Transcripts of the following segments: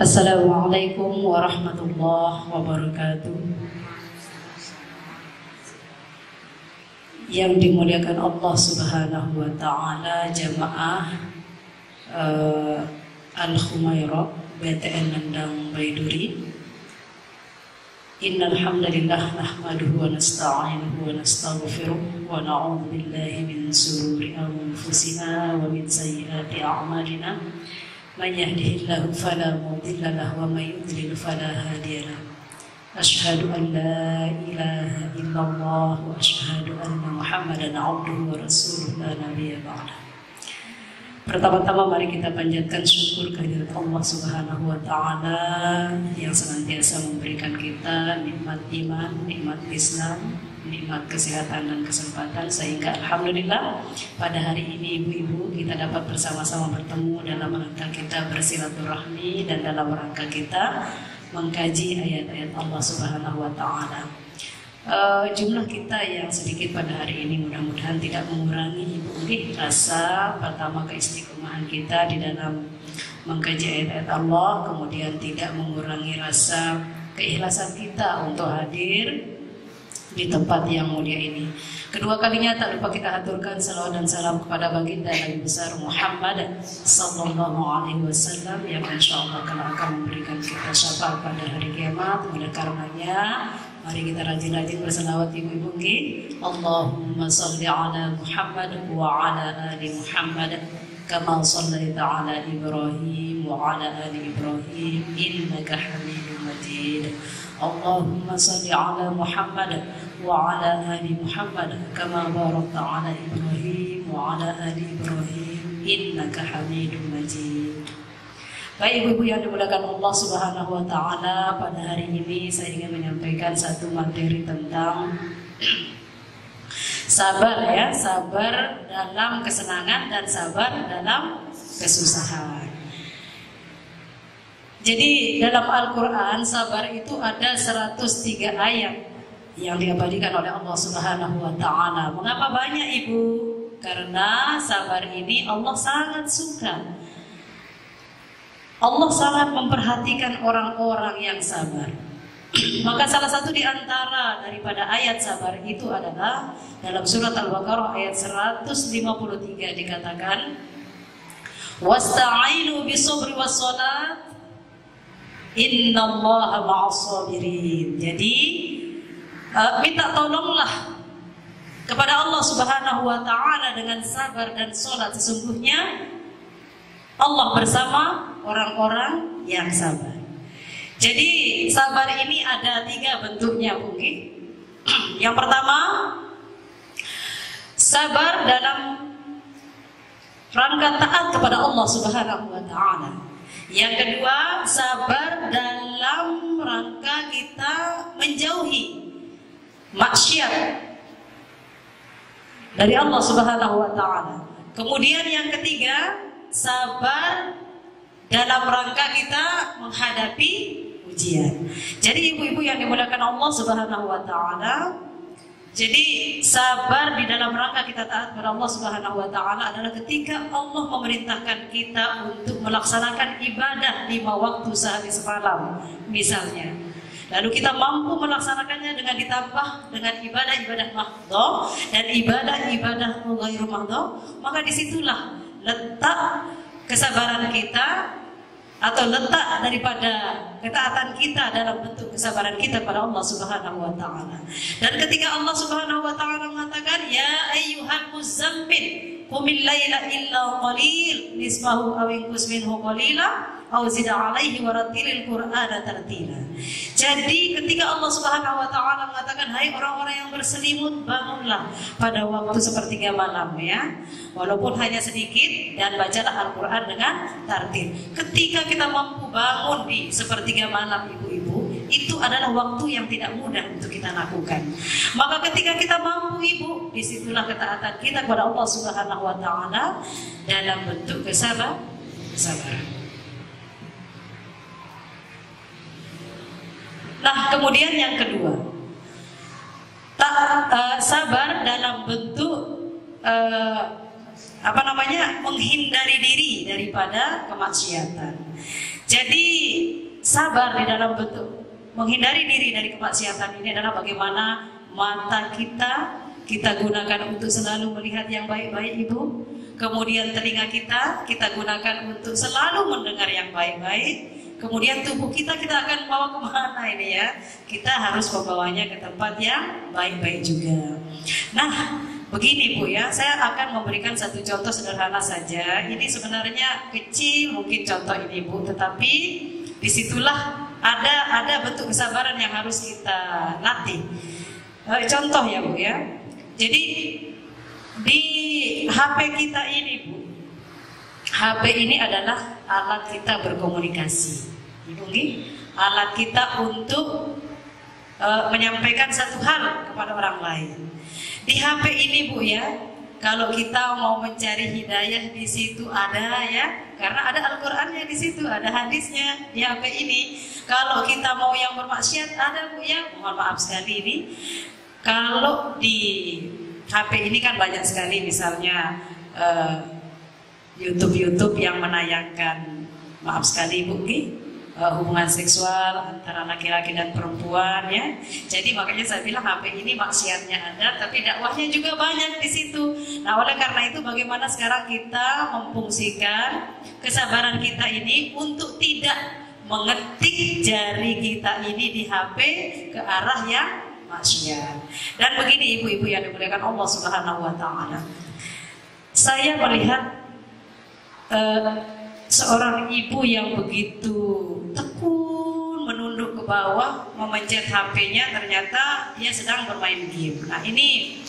Assalamualaikum warahmatullahi wabarakatuh. Yang dimuliakan Allah Subhanahu wa Ta'ala, jamaah Al-Khumairah BTN Nandang Baiduri. Innal hamdalillah nahmaduhu wa nasta'inuhu wa nastaghfiruh wa na'udzu billahi min shururi anfusina wa min sayyiati a'malina. Man yahdihillahu fala mudilla lahu wa may yudlil fala hadiya lahu. Asyhadu an la ilaha illallah wa asyhadu anna Muhammadan abduhu wa rasuluhu la nabiyya ba'da. Pertama-tama mari kita panjatkan syukur kehadirat Allah Subhanahu wa Ta'ala yang senantiasa memberikan kita nikmat iman, nikmat Islam, nikmat kesehatan dan kesempatan, sehingga alhamdulillah pada hari ini ibu-ibu kita dapat bersama-sama bertemu dalam rangka kita bersilaturahmi dan dalam rangka kita mengkaji ayat-ayat Allah Subhanahu wa Ta'ala. Jumlah kita yang sedikit pada hari ini mudah-mudahan tidak mengurangi rasa pertama keistiqomahan kita di dalam mengkaji ayat-ayat Allah, kemudian tidak mengurangi rasa keikhlasan kita untuk hadir di tempat yang mulia ini. Kedua kalinya tak lupa kita aturkan salawat dan salam kepada baginda Nabi besar Muhammad sallallahu alaihi wasallam yang insyaallah akan memberikan kita syafaat pada hari kiamat. Oleh karenanya mari kita rajin-rajin berselawat ibu-ibu nggih. Allahumma shalli ala Muhammad wa ala ali Muhammad kama shallaita ala Ibrahim wa ala ali Ibrahim innaka Hamidum Majid. Allahumma shalli ala Muhammad wa ala ali Muhammad kama barakta ala Ibrahim wa ala ali Ibrahim innaka Hamidum Majid. Baik ibu-ibu yang dimuliakan Allah Subhanahu wa Ta'ala, pada hari ini saya ingin menyampaikan satu materi tentang sabar ya, sabar dalam kesenangan dan sabar dalam kesusahan. Jadi dalam Al-Quran sabar itu ada 103 ayat yang diabadikan oleh Allah Subhanahu wa Ta'ala. Mengapa banyak ibu? Karena sabar ini Allah sangat suka. Allah sangat memperhatikan orang-orang yang sabar. Maka salah satu di antara daripada ayat sabar itu adalah dalam surat Al-Baqarah ayat 153 dikatakan wasta'inu bisabri wassalat innallaha ma'as-sabirin. Jadi minta tolonglah kepada Allah Subhanahu wa Ta'ala dengan sabar dan salat, sesungguhnya Allah bersama orang-orang yang sabar. Jadi sabar ini ada 3 bentuknya mungkin. Yang pertama, sabar dalam rangka taat kepada Allah Subhanahu wa Ta'ala. Yang kedua, sabar dalam rangka kita menjauhi maksiat dari Allah Subhanahu wa Ta'ala. Kemudian yang ketiga, sabar dalam rangka kita menghadapi ujian. Jadi ibu-ibu yang dimuliakan Allah Subhanahu wa Ta'ala, jadi sabar di dalam rangka kita taat kepada Allah Subhanahu wa Ta'ala adalah ketika Allah memerintahkan kita untuk melaksanakan ibadah 5 waktu sehari semalam misalnya, lalu kita mampu melaksanakannya dengan ditambah dengan ibadah-ibadah mahdhah dan ibadah-ibadah ghairu mahdhah, maka disitulah letak kesabaran kita atau letak daripada ketaatan kita dalam bentuk kesabaran kita pada Allah Subhanahu wa Ta'ala. Dan ketika Allah Subhanahu wa Ta'ala mengatakan ya ayyuhal muzammil qumil laila illa qalil nisfahu aw inqus minhu qalila aw zid 'alaihi warattilil qur'ana tartila. Jadi ketika Allah Subhanahu wa Ta'ala mengatakan hai orang-orang yang berselimut, bangunlah pada waktu sepertiga malam ya, walaupun hanya sedikit, dan bacalah Al-Quran dengan tartil. Ketika kita mampu bangun di sepertiga malam ibu-ibu, itu adalah waktu yang tidak mudah untuk kita lakukan. Maka ketika kita mampu ibu, disitulah ketaatan kita kepada Allah Subhanahu wa Ta'ala dalam bentuk kesabaran. Nah, kemudian yang kedua, sabar dalam bentuk menghindari diri daripada kemaksiatan. Jadi sabar di dalam bentuk menghindari diri dari kemaksiatan ini adalah bagaimana mata kita gunakan untuk selalu melihat yang baik-baik, Ibu. Kemudian telinga kita gunakan untuk selalu mendengar yang baik-baik. Kemudian tubuh kita akan bawa kemana ini ya? Kita harus membawanya ke tempat yang baik-baik juga. Nah, begini Bu ya, saya akan memberikan satu contoh sederhana saja. Ini sebenarnya kecil mungkin contoh ini Bu, tetapi disitulah ada bentuk kesabaran yang harus kita latih. Contoh ya Bu ya. Jadi di HP kita ini Bu, HP ini adalah alat kita berkomunikasi. Ibu, alat kita untuk menyampaikan satu hal kepada orang lain. Di HP ini Bu ya, kalau kita mau mencari hidayah di situ ada ya, karena ada Al-Qur'annya di situ, ada hadisnya di HP ini. Kalau kita mau yang bermaksiat ada Bu ya, mohon maaf sekali ini. Kalau di HP ini kan banyak sekali misalnya YouTube yang menayangkan, maaf sekali Bu, hubungan seksual antara laki-laki dan perempuan ya. Jadi makanya saya bilang HP ini maksiatnya ada, tapi dakwahnya juga banyak di situ. Nah, oleh karena itu bagaimana sekarang kita memfungsikan kesabaran kita ini untuk tidak mengetik jari kita ini di HP ke arah yang maksiat. Dan begini ibu-ibu yang dimuliakan Allah Subhanahu wa taala. Saya melihat seorang ibu yang begitu tekun menunduk ke bawah memencet HP-nya, ternyata dia sedang bermain game. Nah, ini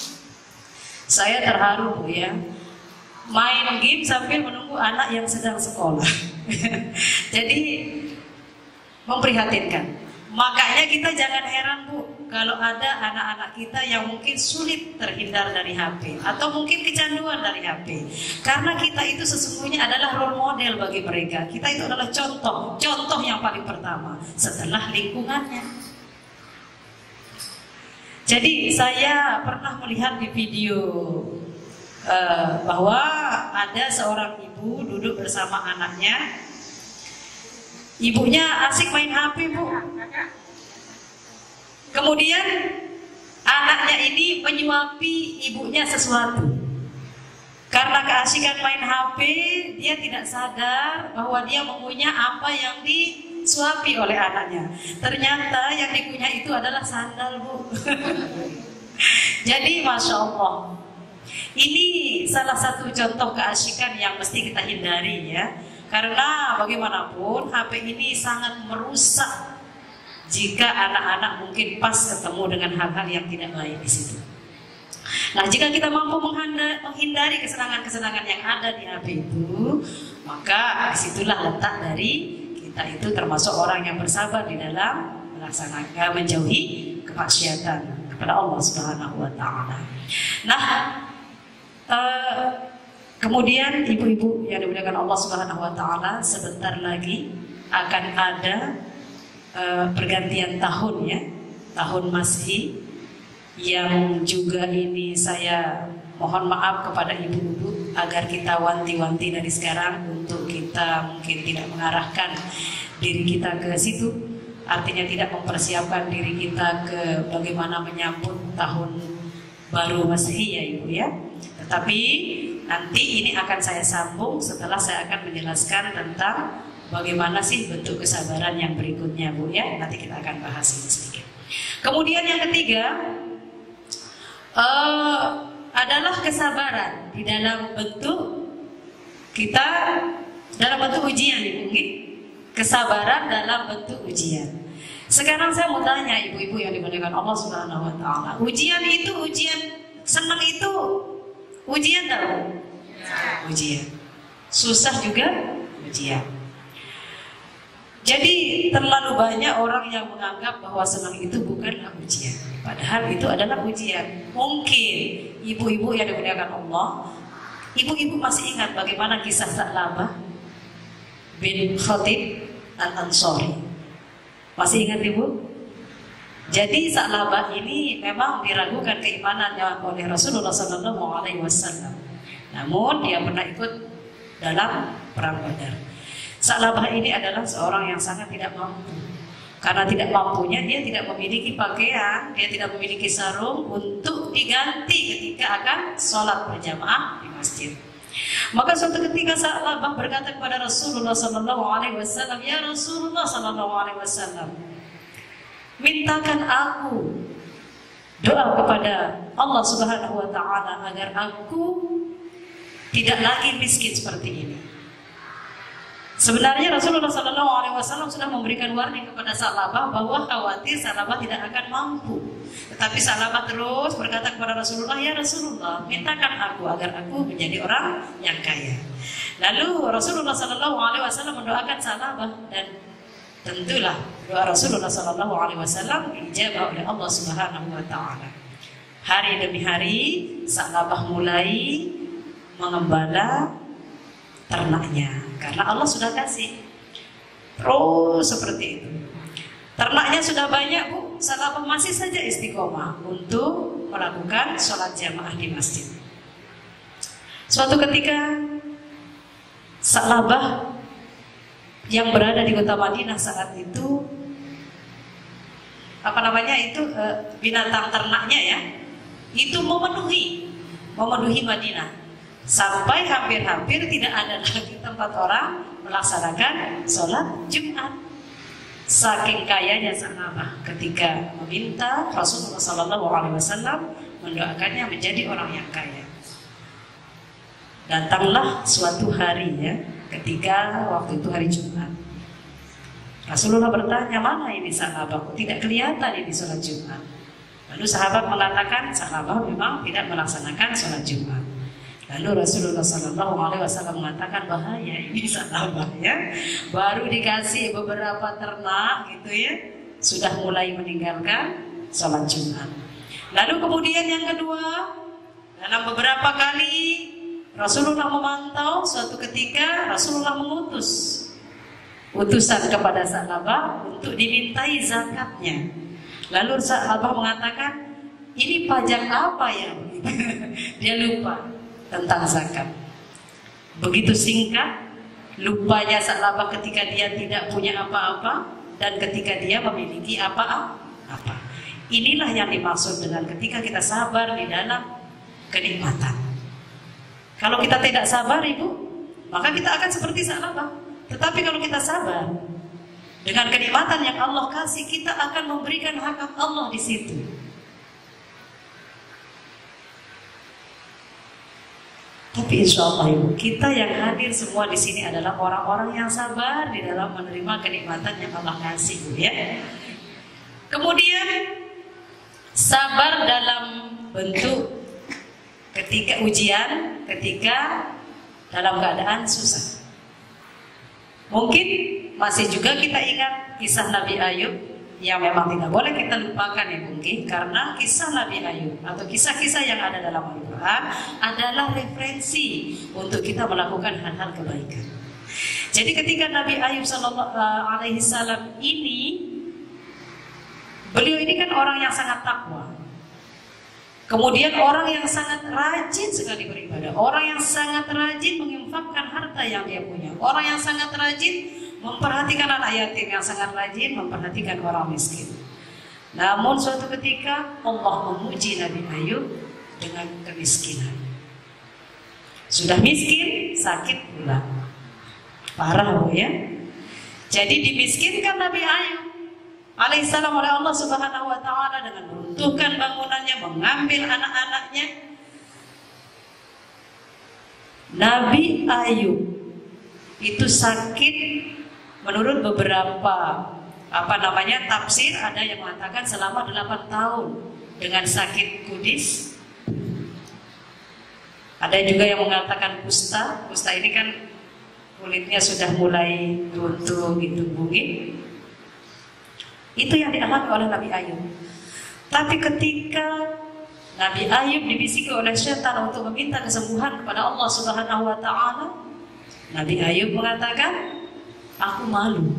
saya terharu Bu ya. Main game sambil menunggu anak yang sedang sekolah. Jadi memprihatinkan. Makanya kita jangan heran Bu, kalau ada anak-anak kita yang mungkin sulit terhindar dari HP atau mungkin kecanduan dari HP. Karena kita itu sesungguhnya adalah role model bagi mereka. Kita itu adalah contoh yang paling pertama setelah lingkungannya. Jadi saya pernah melihat di video bahwa ada seorang ibu duduk bersama anaknya. Ibunya asik main HP Bu. Kemudian anaknya ini menyuapi ibunya sesuatu. Karena keasikan main HP, dia tidak sadar bahwa dia mengunyah apa yang disuapi oleh anaknya. Ternyata yang dikunyah itu adalah sandal Bu. Jadi Masya Allah, ini salah satu contoh keasikan yang mesti kita hindari ya. Karena bagaimanapun HP ini sangat merusak jika anak-anak mungkin pas ketemu dengan hal-hal yang tidak baik di situ. Nah, jika kita mampu menghindari kesenangan-kesenangan yang ada di HP itu, maka disitulah letak dari kita itu termasuk orang yang bersabar di dalam melaksanakan menjauhi kemaksiatan kepada Allah Subhanahu wa taala. Nah, kemudian ibu-ibu yang dimuliakan Allah Subhanahu wa taala, sebentar lagi akan ada pergantian tahun ya, tahun Masehi, yang juga ini saya mohon maaf kepada ibu-ibu agar kita wanti-wanti dari sekarang untuk kita mungkin tidak mengarahkan diri kita ke situ, artinya tidak mempersiapkan diri kita ke bagaimana menyambut tahun baru Masehi ya Ibu ya. Tetapi nanti ini akan saya sambung setelah saya akan menjelaskan tentang bagaimana sih bentuk kesabaran yang berikutnya Bu ya. Nanti kita akan bahas ini sedikit. Kemudian yang ketiga adalah kesabaran di dalam bentuk kita, dalam bentuk ujian Ibu. Kesabaran dalam bentuk ujian. Sekarang saya mau tanya ibu-ibu yang dimuliakan Allah Subhanahu wa taala. Ujian itu ujian senang itu ujian tahu? Ujian. Susah juga ujian. Jadi terlalu banyak orang yang menganggap bahwa senang itu bukanlah ujian. Padahal itu adalah ujian. Mungkin ibu-ibu yang dimuliakan Allah, ibu-ibu masih ingat bagaimana kisah Sa'labah bin Khatib Al-Ansari. Masih ingat Ibu? Jadi Sa'labah ini memang diragukan keimanannya oleh Rasulullah SAW. Namun dia pernah ikut dalam perang Badar. Sa'labah ini adalah seorang yang sangat tidak mampu. Karena tidak mampunya, dia tidak memiliki pakaian, dia tidak memiliki sarung untuk diganti ketika akan sholat berjamaah di masjid. Maka suatu ketika Sa'labah berkata kepada Rasulullah Sallallahu Alaihi Wasallam, ya Rasulullah Sallallahu Alaihi Wasallam, mintakan aku doa kepada Allah Subhanahu Wa Taala agar aku tidak lagi miskin seperti ini. Sebenarnya Rasulullah Sallallahu Alaihi Wasallam sudah memberikan warning kepada Sa'labah bahwa khawatir Sa'labah tidak akan mampu. Tetapi Sa'labah terus berkata kepada Rasulullah, ya Rasulullah, mintakan aku agar aku menjadi orang yang kaya. Lalu Rasulullah Sallallahu Alaihi Wasallam mendoakan Sa'labah, dan tentulah doa Rasulullah Sallallahu Alaihi Wasallam dijawab oleh Allah Subhanahu Wa Taala. Hari demi hari Sa'labah mulai mengembala ternaknya, karena Allah sudah kasih terus seperti itu. Ternaknya sudah banyak, Bu. Sa'labah masih saja istiqomah untuk melakukan sholat jamaah di masjid. Suatu ketika Sa'labah yang berada di kota Madinah saat itu, binatang ternaknya ya, itu memenuhi Madinah. Sampai hampir-hampir tidak ada lagi tempat orang melaksanakan sholat Jumat. Saking kayanya Sa'labah ketika meminta Rasulullah SAW mendoakannya menjadi orang yang kaya. Datanglah suatu hari ya, ketika waktu itu hari Jumat. Rasulullah bertanya, mana ini Sa'labah? Tidak kelihatan ini sholat Jumat. Lalu sahabat mengatakan Sa'labah memang tidak melaksanakan sholat Jumat. Lalu Rasulullah SAW mengatakan, bahaya ini Sa'labah ya, baru dikasih beberapa ternak gitu ya, sudah mulai meninggalkan sholat Jumat. Lalu kemudian yang kedua, dalam beberapa kali Rasulullah memantau, suatu ketika Rasulullah mengutus utusan kepada Sa'labah untuk dimintai zakatnya. Lalu Sa'labah mengatakan, ini pajak apa ya? Dia lupa tentang zakat. Begitu singkat lupanya Sa'labah ketika dia tidak punya apa-apa dan ketika dia memiliki apa-apa. Inilah yang dimaksud dengan ketika kita sabar di dalam kenikmatan. Kalau kita tidak sabar, Ibu, maka kita akan seperti Sa'labah. Tetapi kalau kita sabar dengan kenikmatan yang Allah kasih, kita akan memberikan hak Allah di situ. Tapi insya Allah Ibu, kita yang hadir semua di sini adalah orang-orang yang sabar di dalam menerima kenikmatan yang Allah kasih, Bu ya. Kemudian sabar dalam bentuk ketika ujian, ketika dalam keadaan susah. Mungkin masih juga kita ingat kisah Nabi Ayub yang memang tidak boleh kita lupakan ya mungkin, karena kisah Nabi Ayub atau kisah-kisah yang ada dalam Al-Quran adalah referensi untuk kita melakukan hal-hal kebaikan. Jadi ketika Nabi Ayub SAW ini, beliau ini kan orang yang sangat takwa, kemudian orang yang sangat rajin sekali beribadah, orang yang sangat rajin menginfakkan harta yang dia punya, orang yang sangat rajin memperhatikan anak yatim, yang sangat rajin memperhatikan orang miskin. Namun suatu ketika Allah memuji Nabi Ayub dengan kemiskinan. Sudah miskin, sakit pula, parah Bu ya. Jadi dimiskinkan Nabi Ayub alaihissalam oleh Allah Subhanahu Wa Taala dengan meruntuhkan bangunannya, mengambil anak-anaknya. Nabi Ayub itu sakit. Menurut beberapa tafsir, ada yang mengatakan selama 8 tahun dengan sakit kudis. Ada juga yang mengatakan kusta. Kusta ini kan kulitnya sudah mulai runtuh gitu, bungit. Itu yang dialami oleh Nabi Ayub. Tapi ketika Nabi Ayub dibisiki oleh syaitan untuk meminta kesembuhan kepada Allah Subhanahu Wa Taala, Nabi Ayub mengatakan, aku malu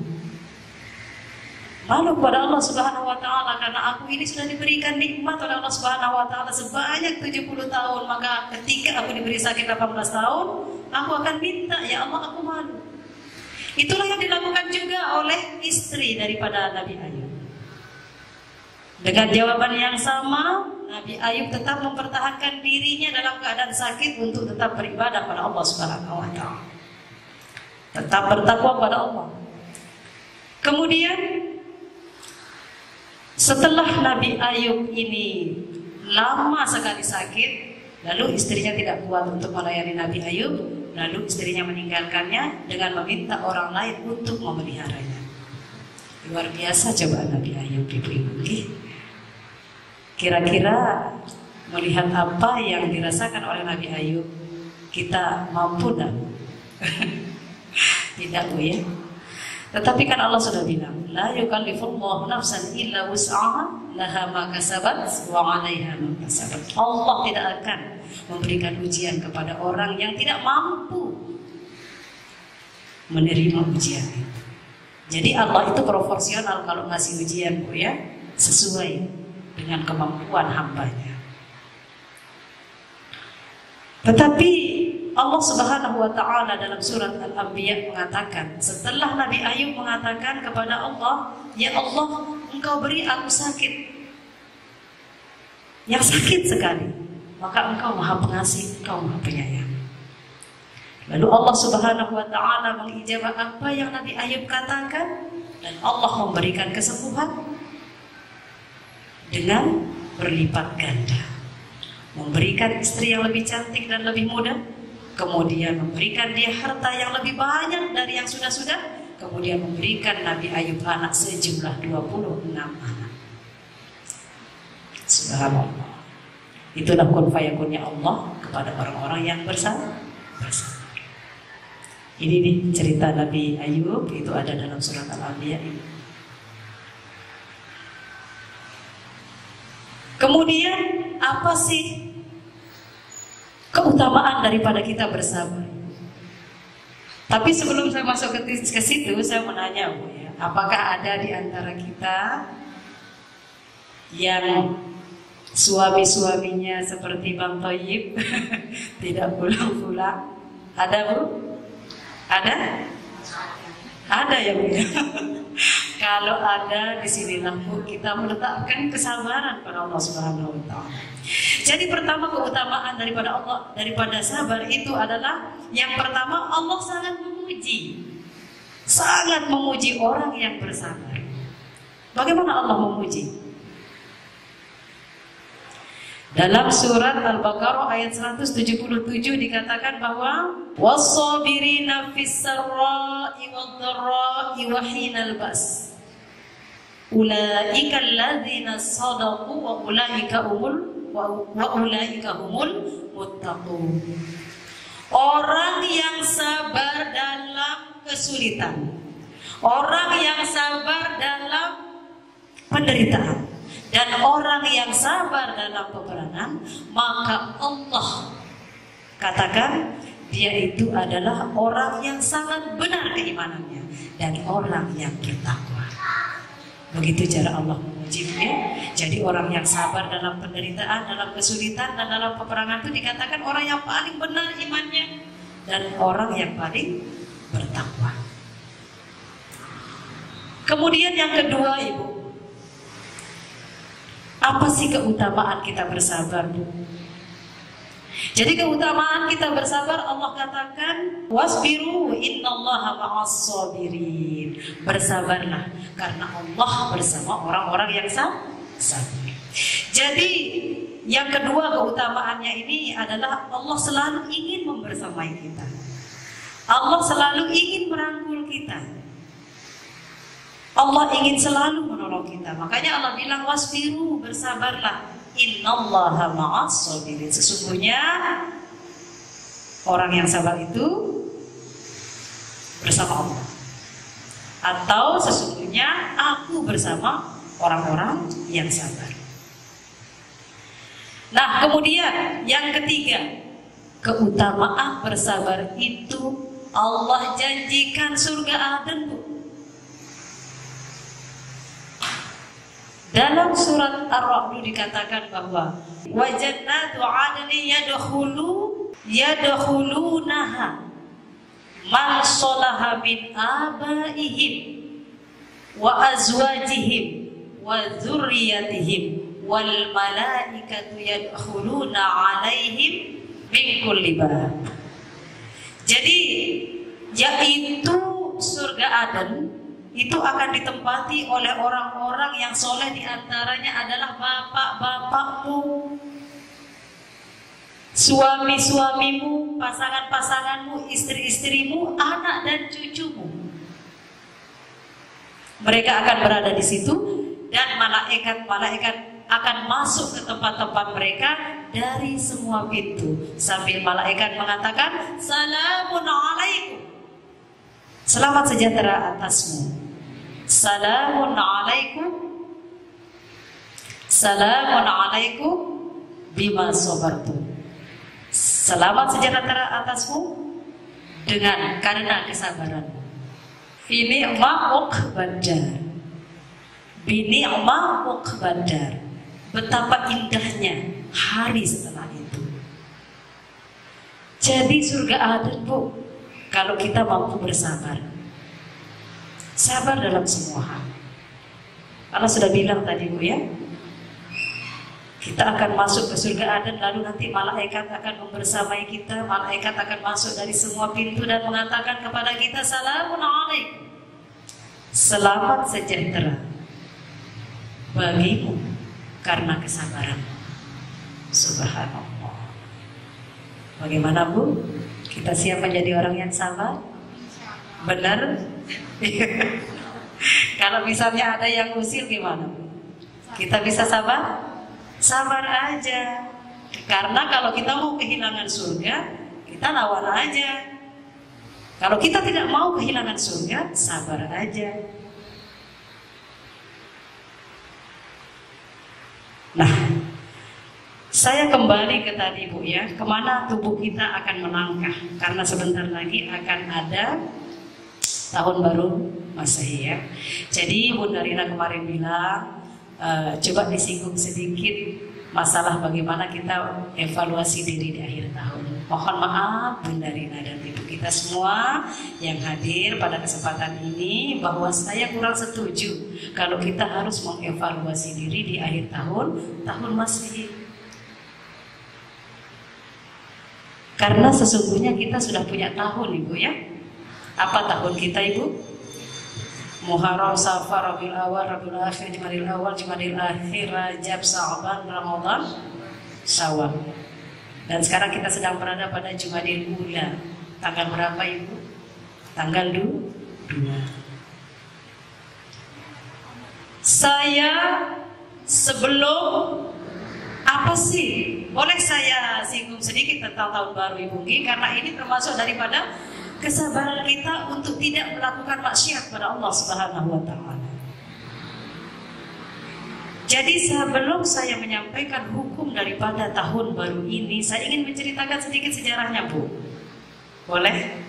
kepada Allah Subhanahu Wa Taala karena aku ini sudah diberikan nikmat oleh Allah Subhanahu Wa Taala sebanyak 70 tahun. Maka ketika aku diberi sakit 18 tahun, aku akan minta, ya Allah, aku malu. Itulah yang dilakukan juga oleh istri daripada Nabi Ayub. Dengan jawaban yang sama, Nabi Ayub tetap mempertahankan dirinya dalam keadaan sakit untuk tetap beribadah pada Allah Subhanahu wa taala. Tetap bertakwa pada Allah. Kemudian setelah Nabi Ayub ini lama sekali sakit, lalu istrinya tidak kuat untuk melayani Nabi Ayub, lalu istrinya meninggalkannya dengan meminta orang lain untuk memeliharanya. Luar biasa cobaan Nabi Ayub, ibu-ibu. Kira-kira melihat apa yang dirasakan oleh Nabi Ayub, kita mampu tak? Tidak, Bu ya. Tetapi kan Allah sudah bilang, la yukallifullahu nafsan illa wus'aha laha ma kasabat wa 'alaiha ma kasabat. Allah tidak akan memberikan ujian kepada orang yang tidak mampu menerima ujian itu. Jadi Allah itu proporsional kalau ngasih ujian, Bu ya, sesuai dengan kemampuan hambanya. Tetapi Allah Subhanahu wa taala dalam surat Al-Anbiya mengatakan, setelah Nabi Ayub mengatakan kepada Allah, "Ya Allah, Engkau beri aku sakit yang sakit sekali, maka Engkau Maha Pengasih, Engkau Maha Penyayang." Lalu Allah Subhanahu wa taala mengijabah apa yang Nabi Ayub katakan, dan Allah memberikan kesembuhan dengan berlipat ganda. Memberikan istri yang lebih cantik dan lebih muda, kemudian memberikan dia harta yang lebih banyak dari yang sudah-sudah, kemudian memberikan Nabi Ayub anak sejumlah 26 anak. Subhanallah. Itulah kun fayakunnya Allah kepada orang-orang yang bersabar. Ini nih cerita Nabi Ayub, itu ada dalam surat Al-Anbiya ini. Kemudian apa sih keutamaan daripada kita bersabar? Tapi sebelum saya masuk ke situ, saya mau nanya, Bu ya, apakah ada di antara kita yang suami-suaminya seperti Bang Toyib tidak pulang-pulang? Ada, Bu? Ada? Ada ya, Bu ya? Kalau ada, disinilah, Bu, kita meletakkan kesabaran pada Allah Subhanahu wa taala. Jadi pertama keutamaan daripada sabar itu adalah, yang pertama, Allah sangat memuji orang yang bersabar. Bagaimana Allah memuji? Dalam surat Al-Baqarah ayat 177 dikatakan bahwa was-sabirina fis-sarra'i wad-dharra'i wa hinal ba's ulaika alladzina sadaqu wa ulaika humul muttaqun. Orang yang sabar dalam kesulitan, orang yang sabar dalam penderitaan, dan orang yang sabar dalam peperangan, maka Allah katakan dia itu adalah orang yang sangat benar keimanannya dan orang yang bertakwa. Begitu cara Allah memujinya. Jadi orang yang sabar dalam penderitaan, dalam kesulitan, dan dalam peperangan itu dikatakan orang yang paling benar imannya dan orang yang paling bertakwa. Kemudian yang kedua, Ibu, apa sih keutamaan kita bersabar, Bu? Jadi keutamaan kita bersabar, Allah katakan wasbiru innallaha ma'as-sabirin. Bersabarlah karena Allah bersama orang-orang yang sabar. Jadi yang kedua keutamaannya ini adalah Allah selalu ingin membersamai kita. Allah selalu ingin merangkul kita. Allah ingin selalu menolong kita. Makanya Allah bilang wasbiru, bersabarlah. Innallaha ma'as-sabirin. Sesungguhnya orang yang sabar itu bersama Allah. Atau sesungguhnya aku bersama orang-orang yang sabar. Nah, kemudian yang ketiga, keutamaan bersabar itu Allah janjikan surga Aden, Bu. Dalam surat Ar-Ra'd dikatakan bahwa wa jannatu 'adnin yadkhulunaha man salaha min abaihim wa azwajihim wa dzurriyyatihim wal malaikatu yadkhuluna 'alaihim min kulli bab. Jadi yaitu surga Aden itu akan ditempati oleh orang-orang yang soleh, diantaranya adalah bapak-bapakmu, suami-suamimu, pasangan-pasanganmu, istri-istrimu, anak dan cucumu. Mereka akan berada di situ dan malaikat-malaikat akan masuk ke tempat-tempat mereka dari semua pintu sambil malaikat mengatakan salamun alaikum, selamat sejahtera atasmu, salamun alaikum, salamun alaikum bima sabartum, selamat sejahtera atasmu dengan karena kesabaran. Ini ma'uqbadar, bini'ma uqbadar, betapa indahnya hari setelah itu. Jadi surga Aden, Bu, kalau kita mampu bersabar, sabar dalam semua hal. Allah sudah bilang tadi, Bu, ya, kita akan masuk ke surga Aden, lalu nanti malaikat akan membersamai kita. Malaikat akan masuk dari semua pintu dan mengatakan kepada kita, salamun alaikum, selamat sejahtera bagimu karena kesabaran. Subhanallah. Bagaimana, Bu? Kita siap menjadi orang yang sabar? Benar? Kalau misalnya ada yang usil gimana, Bu? Kita bisa sabar? Sabar aja. Karena kalau kita mau kehilangan surga, kita lawan aja. Kalau kita tidak mau kehilangan surga, sabar aja. Nah, saya kembali ke tadi, Bu, ya, kemana tubuh kita akan melangkah. Karena sebentar lagi akan ada tahun baru Masehi, ya. Jadi Bunda Rina kemarin bilang, coba disinggung sedikit masalah bagaimana kita evaluasi diri di akhir tahun. Mohon maaf Bunda Rina dan Ibu kita semua yang hadir pada kesempatan ini, bahwa saya kurang setuju kalau kita harus mengevaluasi diri di akhir tahun Masehi. Karena sesungguhnya kita sudah punya tahun, Ibu, ya. Apa tahun kita, Ibu? Muharram, Safar, Rabiul Awal, Rabiul Akhir, Jumadil Awal, Jumadil Akhir, Rajab, Sya'ban, Ramadan, Syawal. Dan sekarang kita sedang berada pada Jumadil Ula. Tanggal berapa, Ibu? Tanggal 2. Saya sebelum apa sih? Boleh saya singgung sedikit tentang tahun baru, Ibu, karena ini termasuk daripada kesabaran kita untuk tidak melakukan maksiat pada Allah Subhanahu wa Ta'ala. Jadi sebelum saya menyampaikan hukum daripada tahun baru ini, saya ingin menceritakan sedikit sejarahnya, Bu. Boleh?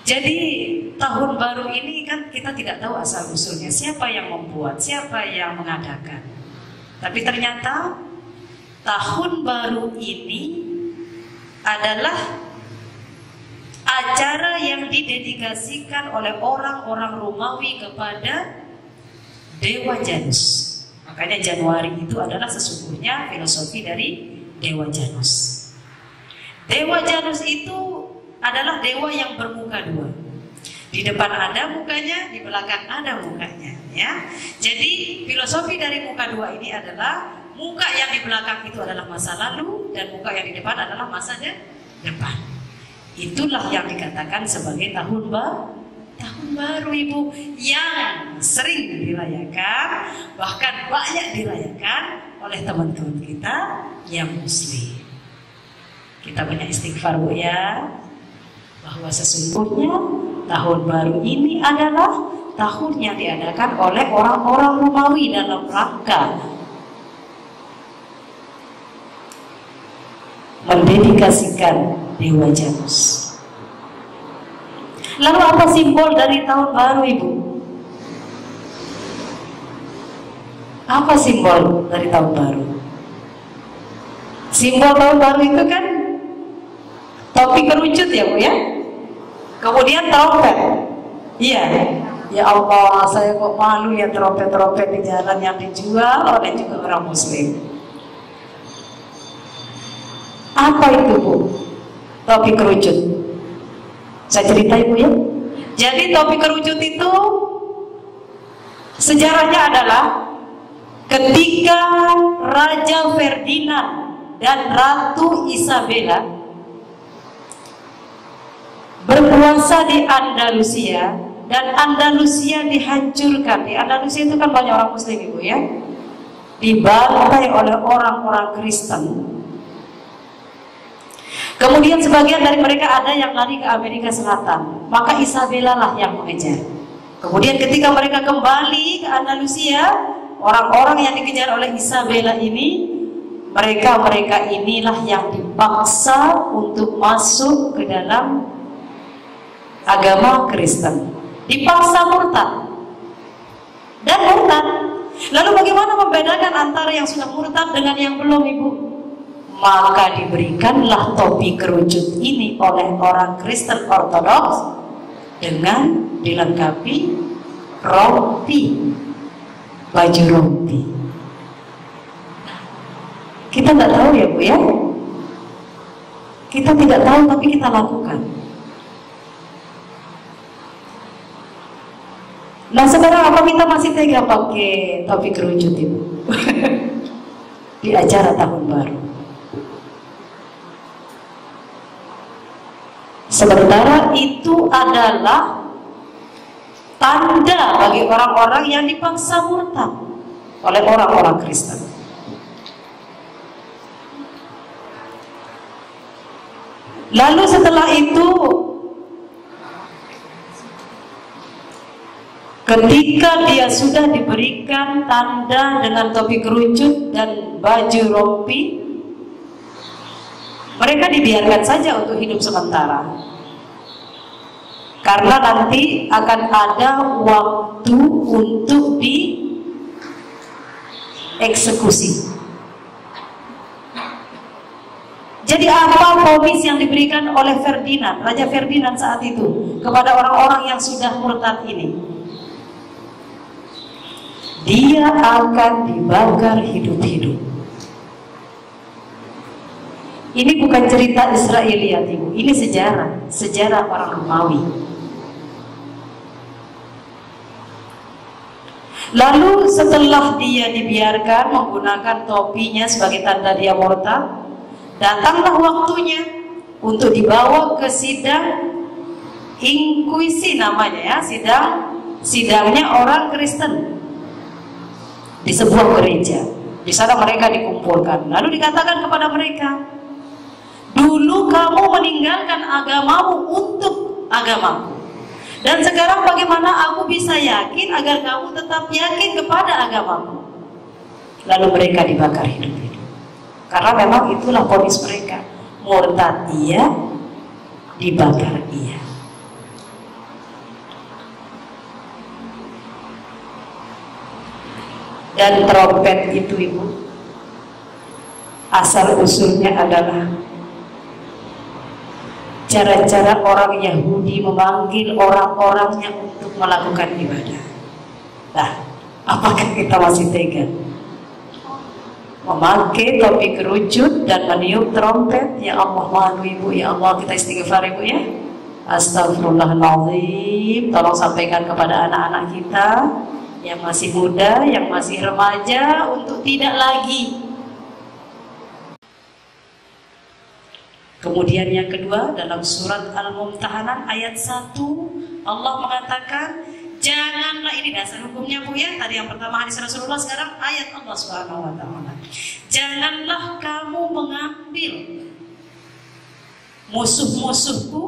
Jadi tahun baru ini kan kita tidak tahu asal usulnya, siapa yang membuat, siapa yang mengadakan. Tapi ternyata tahun baru ini adalah acara yang didedikasikan oleh orang-orang Romawi kepada Dewa Janus. Makanya Januari itu adalah sesungguhnya filosofi dari Dewa Janus. Dewa Janus itu adalah dewa yang bermuka dua. Di depan ada mukanya, di belakang ada mukanya, ya. Jadi filosofi dari muka dua ini adalah muka yang di belakang itu adalah masa lalu dan muka yang di depan adalah masa depan. Itulah yang dikatakan sebagai tahun baru, Ibu, yang sering dirayakan, bahkan banyak dirayakan oleh teman-teman kita yang muslim. Kita banyak istighfar, Bu, ya, bahwa sesungguhnya tahun baru ini adalah tahun yang diadakan oleh orang-orang Romawi dalam rangka mendedikasikan Dewa Janus. Lalu apa simbol dari tahun baru, Ibu? Apa simbol dari tahun baru? Simbol tahun baru itu kan topi kerucut ya Bu ya. Kemudian trompet. Iya. Ya Allah, saya kok malu ya trompet-trompet di jalan yang dijual oleh juga orang Muslim. Apa itu Bu? Topi kerucut. Saya ceritain Bu ya. Jadi topi kerucut itu sejarahnya adalah ketika Raja Ferdinand dan Ratu Isabella berkuasa di Andalusia, dan Andalusia dihancurkan. Di Andalusia itu kan banyak orang Muslim Ibu ya, dibantai oleh orang-orang Kristen. Kemudian sebagian dari mereka ada yang lari ke Amerika Selatan, maka Isabella lah yang mengejar. Kemudian ketika mereka kembali ke Andalusia, orang-orang yang dikejar oleh Isabella ini, mereka inilah yang dipaksa untuk masuk ke dalam agama Kristen, dipaksa murtad dan murtad. Lalu bagaimana membedakan antara yang sudah murtad dengan yang belum Ibu? Maka diberikanlah topi kerucut ini oleh orang Kristen Ortodoks dengan dilengkapi rompi, baju rompi. Kita nggak tahu ya Bu ya, kita tidak tahu tapi kita lakukan. Nah sekarang apa kita masih tega pakai topi kerucut Ibu? Di acara tahun baru. Sementara itu adalah tanda bagi orang-orang yang dipaksa murtad oleh orang-orang Kristen. Lalu setelah itu, ketika dia sudah diberikan tanda dengan topi kerucut dan baju rompi, mereka dibiarkan saja untuk hidup sementara, karena nanti akan ada waktu untuk dieksekusi. Jadi apa vonis yang diberikan oleh Ferdinand, Raja Ferdinand saat itu kepada orang-orang yang sudah murtad ini? Dia akan dibakar hidup-hidup. Ini bukan cerita Israeliat Ibu, ini sejarah orang Romawi. Lalu setelah dia dibiarkan menggunakan topinya sebagai tanda dia murtad, datanglah waktunya untuk dibawa ke sidang inkuisi namanya ya, sidangnya orang Kristen di sebuah gereja. Di sana mereka dikumpulkan. Lalu dikatakan kepada mereka, dulu kamu meninggalkan agamamu untuk agamaku, dan sekarang bagaimana aku bisa yakin agar kamu tetap yakin kepada agamamu? Lalu mereka dibakar hidup-hidup. Karena memang itulah vonis mereka. Murtad iya, dibakar iya. Dan trompet itu Ibu, asal usulnya adalah cara-cara orang Yahudi memanggil orang-orangnya untuk melakukan ibadah. Nah, apakah kita masih tega memakai topi kerucut dan meniup trompet? Ya Allah, malu Ibu, ya Allah, kita istighfar Ibu ya. Astagfirullahaladzim. Tolong sampaikan kepada anak-anak kita yang masih muda, yang masih remaja, untuk tidak lagi. Kemudian yang kedua, dalam surat Al-Mumtahanah ayat 1, Allah mengatakan, janganlah, ini dasar hukumnya Bu ya, tadi yang pertama hadis Rasulullah, sekarang ayat Allah Subhanahu wa ta'ala. Janganlah kamu mengambil musuh-musuhku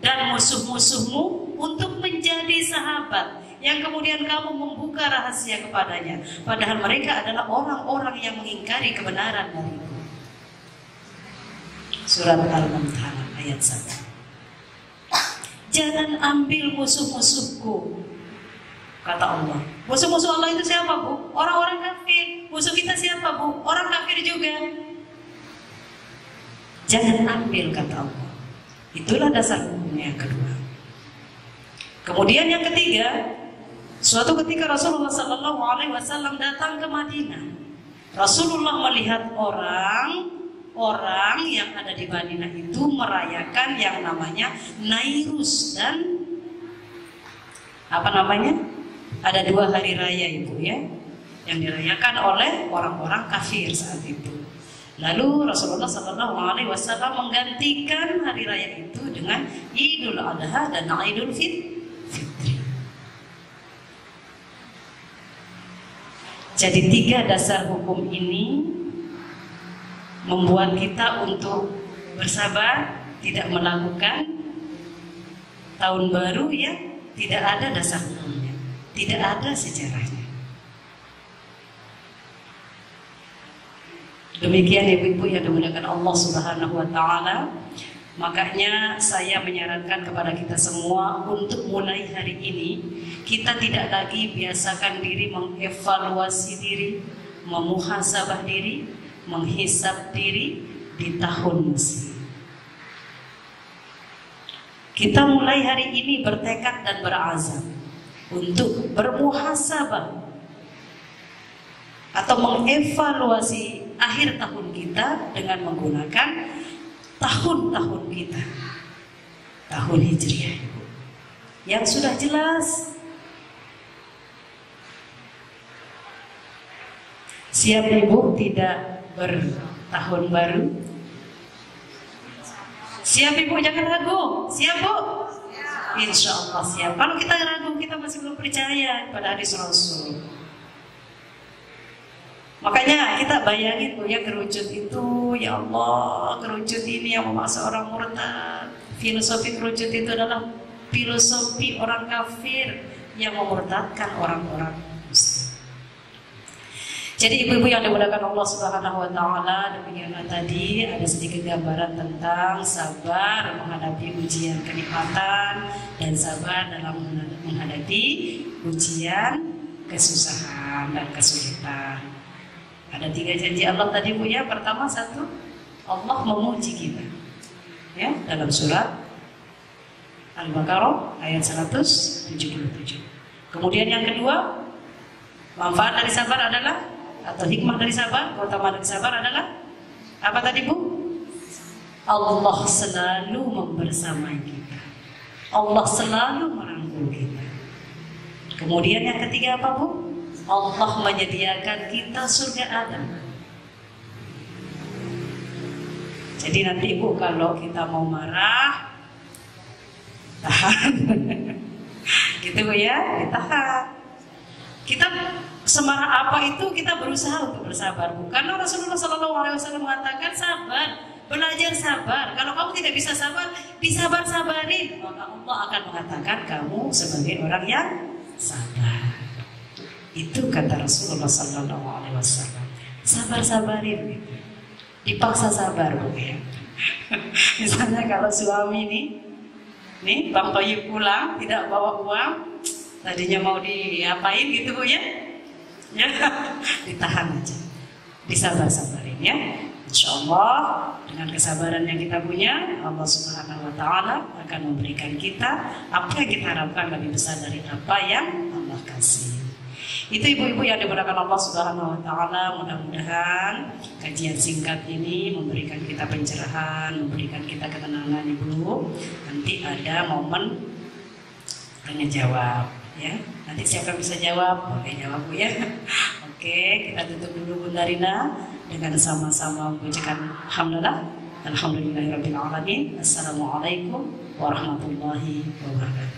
dan musuh-musuhmu untuk menjadi sahabat, yang kemudian kamu membuka rahasia kepadanya, padahal mereka adalah orang-orang yang mengingkari kebenaran dariku. Surat Al-Mumtahanah ayat 1. Jangan ambil musuh-musuhku, kata Allah. Musuh-musuh Allah itu siapa Bu? Orang-orang kafir. Musuh kita siapa Bu? Orang kafir juga. Jangan ambil, kata Allah. Itulah dasar hukumnya yang kedua. Kemudian yang ketiga, suatu ketika Rasulullah SAW datang ke Madinah. Rasulullah melihat orang yang ada di Madinah itu merayakan yang namanya Nairus dan apa namanya? Ada 2 hari raya itu ya, yang dirayakan oleh orang-orang kafir saat itu. Lalu Rasulullah SAW menggantikan hari raya itu dengan Idul Adha dan Idul Fitri. Jadi 3 dasar hukum ini membuat kita untuk bersabar, tidak melakukan tahun baru ya, tidak ada dasar hukumnya, tidak ada sejarahnya. Demikian ibu-ibu yang dimuliakan Allah Subhanahu wa taala. Makanya saya menyarankan kepada kita semua untuk mulai hari ini kita tidak lagi biasakan diri mengevaluasi diri, memuhasabah diri, menghisab diri di tahun Masih. Kita mulai hari ini bertekad dan berazam untuk bermuhasabah atau mengevaluasi akhir tahun kita dengan menggunakan tahun-tahun kita, tahun Hijriah yang sudah jelas. Siap ibu tidak bertahun baru? Siap ibu, jangan ragu. Siap bu? Insya Allah siap. Kalau kita ragu, kita masih belum percaya pada hadis Rasul. Makanya kita bayangin bu ya, kerucut itu, ya Allah, kerucut ini yang memaksa orang murtad. Filosofi kerucut itu adalah filosofi orang kafir yang memurtadkan orang-orang muslim. Jadi ibu-ibu yang dimuliakan Allah Subhanahu wa taala, demikianlah tadi ada sedikit gambaran tentang sabar menghadapi ujian kenikmatan dan sabar dalam menghadapi ujian kesusahan dan kesulitan. Ada 3 janji Allah tadi bu ya. Pertama, 1, Allah memuji kita ya dalam surat Al-Baqarah ayat 177. Kemudian yang kedua, manfaat dari sabar adalah, atau hikmah dari sabar, keutamaan dari sabar adalah apa tadi bu? Allah selalu membersamai kita, Allah selalu merangkul kita. Kemudian yang ketiga apa bu? Allah menyediakan kita surga Adam. Jadi nanti ibu kalau kita mau marah, tahan. Gitu bu ya, ditahan. Kita semarah apa itu kita berusaha untuk bersabar. Karena Rasulullah SAW mengatakan sabar, belajar sabar. Kalau kamu tidak bisa sabar, disabar-sabarin, maka Allah akan mengatakan kamu sebagai orang yang sabar. Itu kata Rasulullah SAW. Sabar-sabarin, dipaksa sabar bu ya. Misalnya kalau suami nih Bang Toyib pulang tidak bawa uang, tadinya mau diapain gitu bu ya, ditahan aja, disabar-sabarin ya. Insya Allah dengan kesabaran yang kita punya, Allah Subhanahu wa taala akan memberikan kita apa yang kita harapkan lebih besar dari apa yang Allah kasih. Itu ibu-ibu yang dimuliakan Allah Subhanahu wa taala, mudah-mudahan kajian singkat ini memberikan kita pencerahan, memberikan kita ketenangan ibu. Nanti ada momen tanya jawab ya. Nanti siapa yang bisa jawab, boleh jawab bu ya. Oke, kita tutup dulu Bunda Rina dengan sama-sama mengucapkan alhamdulillahirabbil alamin. Assalamualaikum warahmatullahi wabarakatuh.